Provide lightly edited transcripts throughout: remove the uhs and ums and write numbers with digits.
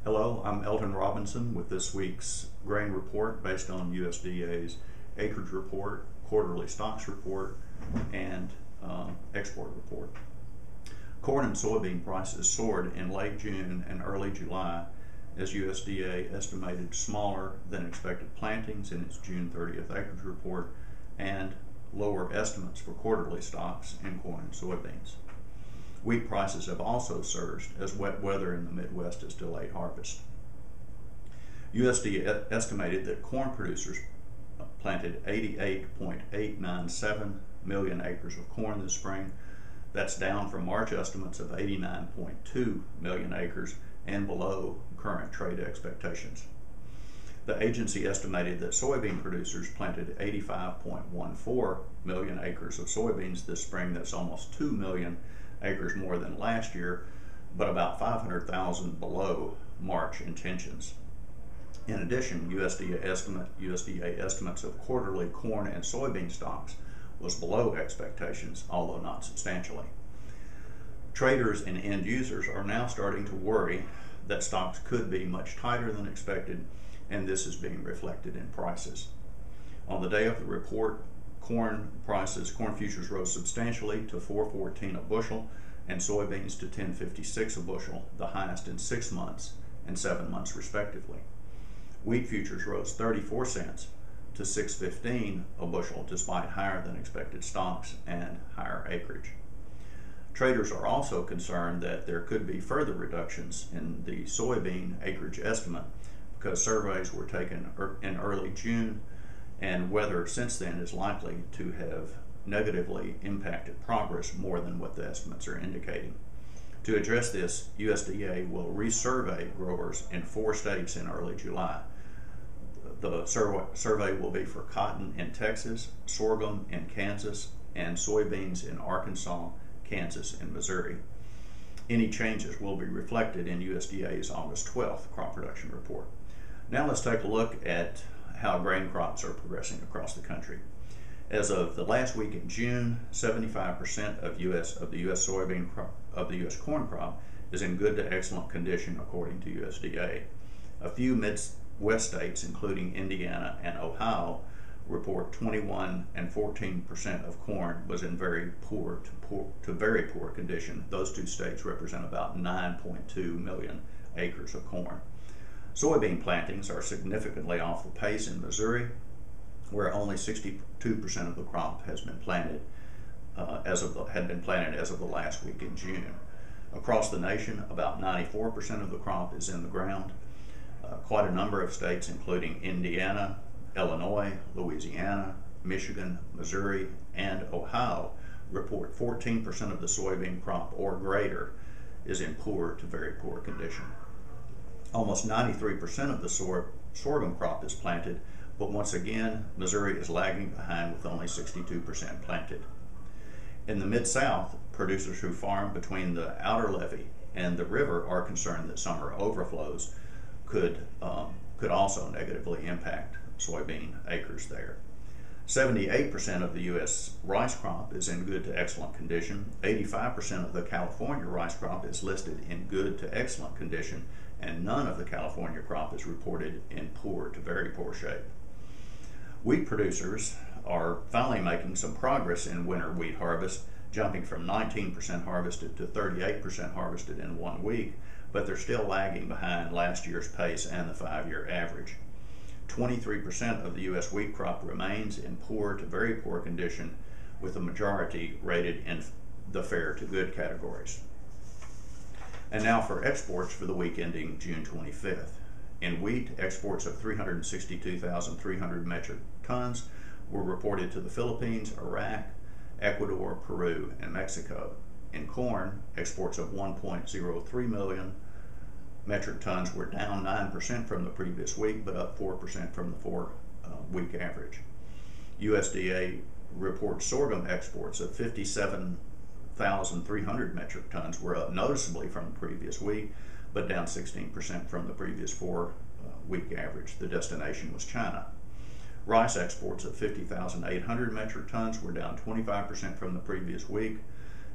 Hello, I'm Elton Robinson with this week's grain report based on USDA's acreage report, quarterly stocks report, and export report. Corn and soybean prices soared in late June and early July as USDA estimated smaller than expected plantings in its June 30th acreage report and lower estimates for quarterly stocks in corn and soybeans. Wheat prices have also surged as wet weather in the Midwest has delayed harvest. USDA estimated that corn producers planted 88.897 million acres of corn this spring. That's down from March estimates of 89.2 million acres and below current trade expectations. The agency estimated that soybean producers planted 85.14 million acres of soybeans this spring. That's almost 2 million acres more than last year, but about 500,000 below March intentions. In addition, USDA estimates of quarterly corn and soybean stocks was below expectations, although not substantially. Traders and end users are now starting to worry that stocks could be much tighter than expected, and this is being reflected in prices. On the day of the report, corn futures rose substantially to $4.14 a bushel and soybeans to $10.56 a bushel, the highest in 6 months and 7 months respectively. Wheat futures rose 34 cents to $6.15 a bushel despite higher than expected stocks and higher acreage. Traders are also concerned that there could be further reductions in the soybean acreage estimate because surveys were taken in early June, and weather since then is likely to have negatively impacted progress more than what the estimates are indicating. To address this, USDA will resurvey growers in 4 states in early July. The survey will be for cotton in Texas, sorghum in Kansas, and soybeans in Arkansas, Kansas, and Missouri. Any changes will be reflected in USDA's August 12th crop production report. Now let's take a look at how grain crops are progressing across the country. As of the last week in June, 75% of the U.S. corn crop is in good to excellent condition according to USDA. A few Midwest states, including Indiana and Ohio, report 21 and 14% of corn was in very poor to very poor condition. Those 2 states represent about 9.2 million acres of corn. Soybean plantings are significantly off the pace in Missouri, where only 62% of the crop has been planted as of the last week in June. Across the nation, about 94% of the crop is in the ground. Quite a number of states, including Indiana, Illinois, Louisiana, Michigan, Missouri, and Ohio, report 14% of the soybean crop or greater is in poor to very poor condition. Almost 93% of the sorghum crop is planted, but once again, Missouri is lagging behind with only 62% planted. In the Mid-South, producers who farm between the outer levee and the river are concerned that summer overflows could also negatively impact soybean acres there. 78% of the U.S. rice crop is in good to excellent condition. 85% of the California rice crop is listed in good to excellent condition, and none of the California crop is reported in poor to very poor shape. Wheat producers are finally making some progress in winter wheat harvest, jumping from 19% harvested to 38% harvested in 1 week, but they're still lagging behind last year's pace and the 5-year average. 23% of the U.S. wheat crop remains in poor to very poor condition, with the majority rated in the fair to good categories. And now for exports for the week ending June 25th. In wheat, exports of 362,300 metric tons were reported to the Philippines, Iraq, Ecuador, Peru, and Mexico. In corn, exports of 1.03 million metric tons were down 9% from the previous week, but up 4% from the 4-week average. USDA reports sorghum exports of 57,300 metric tons were up noticeably from the previous week, but down 16% from the previous 4-week average. The destination was China. Rice exports of 50,800 metric tons were down 25% from the previous week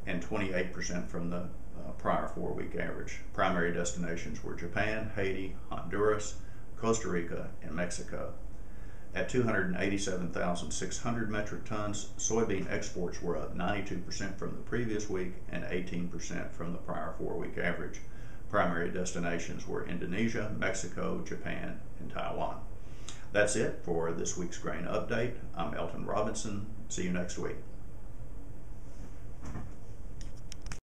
and 28% from the prior 4-week average. Primary destinations were Japan, Haiti, Honduras, Costa Rica, and Mexico. At 287,600 metric tons, soybean exports were up 92% from the previous week and 18% from the prior 4-week average. Primary destinations were Indonesia, Mexico, Japan, and Taiwan. That's it for this week's grain update. I'm Elton Robinson. See you next week.